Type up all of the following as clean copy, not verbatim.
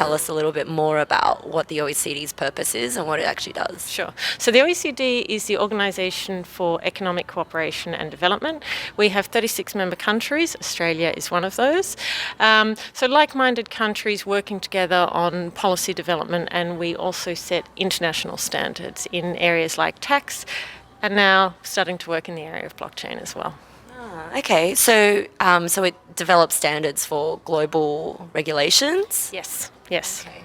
tell us a little bit more about what the OECD's purpose is and what it actually does? Sure. So the OECD is the Organisation for Economic Cooperation and Development. We have 36 member countries. Australia is one of those. So like-minded countries working together on policy development, and we also set international standards in areas like tax, and now starting to work in the area of blockchain as well. Okay, so so it develops standards for global regulations? Yes. Yes. Okay.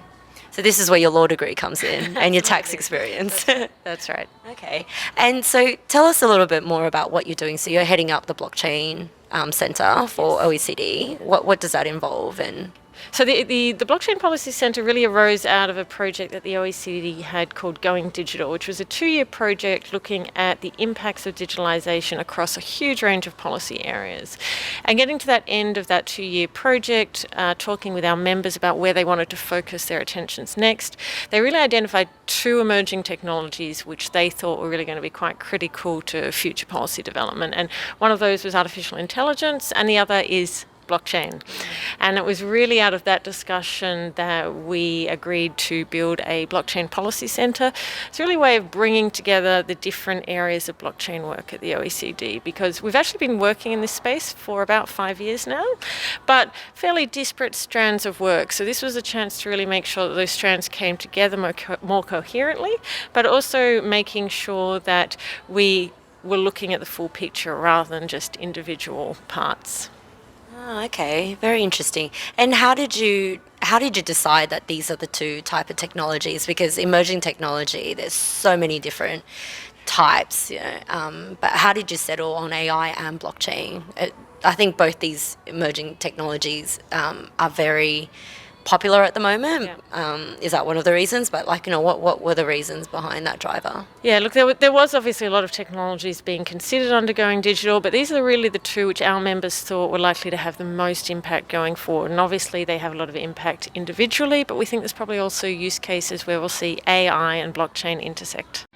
So this is where your law degree comes in and your tax experience. That's right. Okay. And so tell us a little bit more about what you're doing. So you're heading up the blockchain centre for OECD. What does that involve? And So the Blockchain Policy Centre really arose out of a project that the OECD had called Going Digital, which was a 2-year project looking at the impacts of digitalisation across a huge range of policy areas. And getting to that end of that 2-year project, talking with our members about where they wanted to focus their attentions next, they really identified 2 emerging technologies which they thought were really going to be quite critical to future policy development. And one of those was artificial intelligence, and the other is blockchain. And it was really out of that discussion that we agreed to build a blockchain policy centre. It's really a way of bringing together the different areas of blockchain work at the OECD, because we've actually been working in this space for about 5 years now, but fairly disparate strands of work. So this was a chance to really make sure that those strands came together more coherently, but also making sure that we were looking at the full picture rather than just individual parts. oh, okay, very interesting. And how did you decide that these are the 2 type of technologies? Because emerging technology, there's so many different types, but how did you settle on AI and blockchain? I think both these emerging technologies are very popular at the moment. Is that one of the reasons? But what were the reasons behind that driver? Yeah, look, there was obviously a lot of technologies being considered undergoing digital, but these are really the 2 which our members thought were likely to have the most impact going forward. And obviously they have a lot of impact individually, but we think there's probably also use cases where we'll see AI and blockchain intersect.